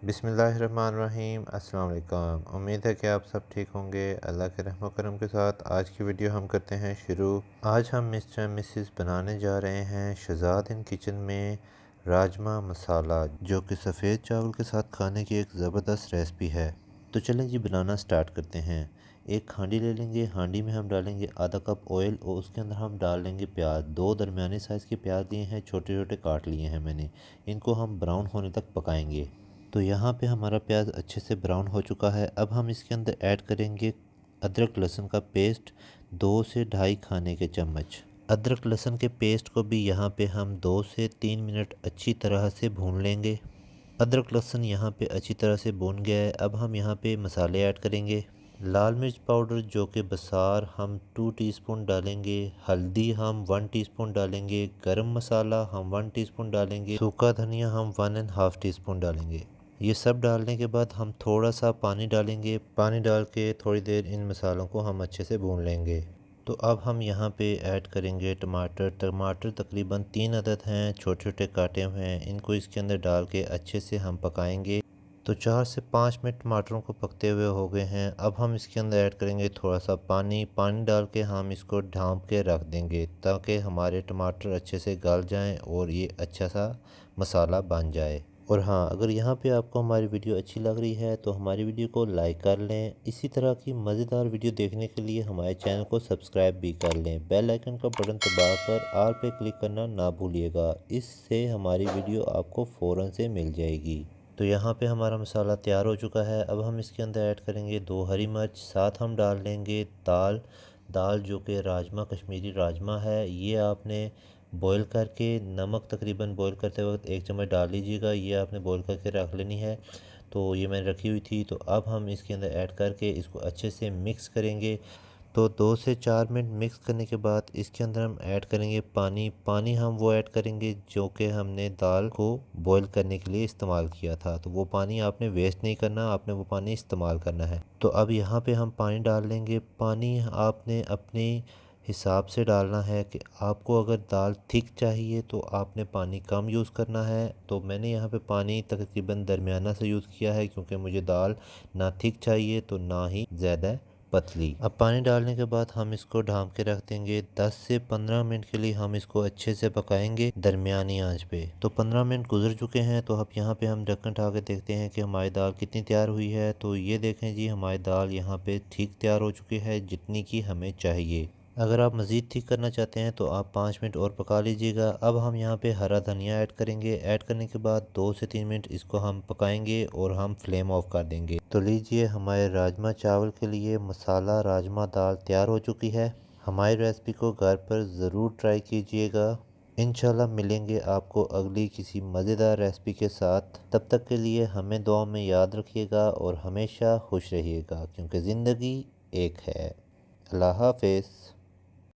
बिस्मिल्लाहिर्रहमानिर्रहीम। अस्सलाम वालेकुम। उम्मीद है कि आप सब ठीक होंगे। अल्लाह के रहम करम के साथ आज की वीडियो हम करते हैं शुरू। आज हम मिस्टर मिसेस बनाने जा रहे हैं शहजाद इन किचन में राजमा मसाला, जो कि सफ़ेद चावल के साथ खाने की एक ज़बरदस्त रेसिपी है। तो चलें जी, बनाना स्टार्ट करते हैं। एक हांडी ले लेंगे। हांडी में हम डालेंगे आधा कप ऑयल और उसके अंदर हम डाल लेंगे प्याज। दो दरमियाने साइज़ के प्याज लिए हैं, छोटे छोटे काट लिए हैं मैंने। इनको हम ब्राउन होने तक पकाएंगे। तो यहाँ पे हमारा प्याज अच्छे से ब्राउन हो चुका है। अब हम इसके अंदर ऐड करेंगे अदरक लहसुन का पेस्ट, 2 से ढाई खाने के चम्मच। अदरक लहसुन के पेस्ट को भी यहाँ पे हम 2 से 3 मिनट अच्छी तरह से भून लेंगे। अदरक लहसुन यहाँ पे अच्छी तरह से भून गया है। अब हम यहाँ पे मसाले ऐड करेंगे। लाल मिर्च पाउडर जो कि बसार हम 2 टीस्पून डालेंगे। हल्दी हम 1 टीस्पून डालेंगे। गरम मसाला हम 1 टीस्पून डालेंगे। सूखा धनिया हम 1.5 टीस्पून डालेंगे। ये सब डालने के बाद हम थोड़ा सा पानी डालेंगे। पानी डाल के थोड़ी देर इन मसालों को हम अच्छे से भून लेंगे। तो अब हम यहाँ पे ऐड करेंगे टमाटर। टमाटर तकरीबन 3 अदद हैं, छोटे छोटे काटे हुए हैं। इनको इसके अंदर डाल के अच्छे से हम पकाएंगे। तो 4 से 5 मिनट टमाटरों को पकते हुए हो गए हैं। अब हम इसके अंदर ऐड करेंगे थोड़ा सा पानी। पानी डाल के हम इसको ढाँप के रख देंगे ताकि हमारे टमाटर अच्छे से गल जाएं और ये अच्छा सा मसाला बन जाए। और हाँ, अगर यहाँ पे आपको हमारी वीडियो अच्छी लग रही है तो हमारी वीडियो को लाइक कर लें। इसी तरह की मज़ेदार वीडियो देखने के लिए हमारे चैनल को सब्सक्राइब भी कर लें। बेल आइकन का बटन दबाकर ऑल पे क्लिक करना ना भूलिएगा। इससे हमारी वीडियो आपको फ़ौरन से मिल जाएगी। तो यहाँ पे हमारा मसाला तैयार हो चुका है। अब हम इसके अंदर ऐड करेंगे 2 हरी मिर्च। साथ हम डाल लेंगे दाल। दाल जो कि राजमा, कश्मीरी राजमा है। ये आपने बॉईल करके, नमक तकरीबन बॉईल करते वक्त 1 चम्मच डाल लीजिएगा। ये आपने बॉईल करके रख लेनी है। तो ये मैंने रखी हुई थी। तो अब हम इसके अंदर ऐड करके इसको अच्छे से मिक्स करेंगे। तो 2 से 4 मिनट मिक्स करने के बाद इसके अंदर हम ऐड करेंगे पानी। पानी हम वो ऐड करेंगे जो कि हमने दाल को बॉईल करने के लिए इस्तेमाल किया था। तो वो पानी आपने वेस्ट नहीं करना, आपने वो पानी इस्तेमाल करना है। तो अब यहाँ पे हम पानी डाल लेंगे। पानी आपने अपने हिसाब से डालना है कि आपको अगर दाल थिक चाहिए तो आपने पानी कम यूज़ करना है। तो मैंने यहाँ पे पानी तकरीबन दरमियाना से यूज़ किया है क्योंकि मुझे दाल ना थिक चाहिए तो ना ही ज़्यादा पतली। अब पानी डालने के बाद हम इसको ढाँप के रख देंगे। 10 से 15 मिनट के लिए हम इसको अच्छे से पकाएंगे दरमियानी आंच पे। तो 15 मिनट गुजर चुके हैं। तो अब यहाँ पे हम ढक्कन उठा के देखते हैं कि हमारी दाल कितनी तैयार हुई है। तो ये देखें जी, हमारी दाल यहाँ पे ठीक तैयार हो चुकी है, जितनी की हमें चाहिए। अगर आप मज़ीद ठीक करना चाहते हैं तो आप 5 मिनट और पका लीजिएगा। अब हम यहाँ पे हरा धनिया ऐड करेंगे। ऐड करने के बाद 2 से 3 मिनट इसको हम पकाएंगे और हम फ्लेम ऑफ कर देंगे। तो लीजिए, हमारे राजमा चावल के लिए मसाला राजमा दाल तैयार हो चुकी है। हमारी रेसिपी को घर पर ज़रूर ट्राई कीजिएगा। इंशाल्लाह मिलेंगे आपको अगली किसी मज़ेदार रेसिपी के साथ। तब तक के लिए हमें दुआ में याद रखिएगा और हमेशा खुश रहिएगा, क्योंकि ज़िंदगी एक है। अल्लाह हाफ़िज़।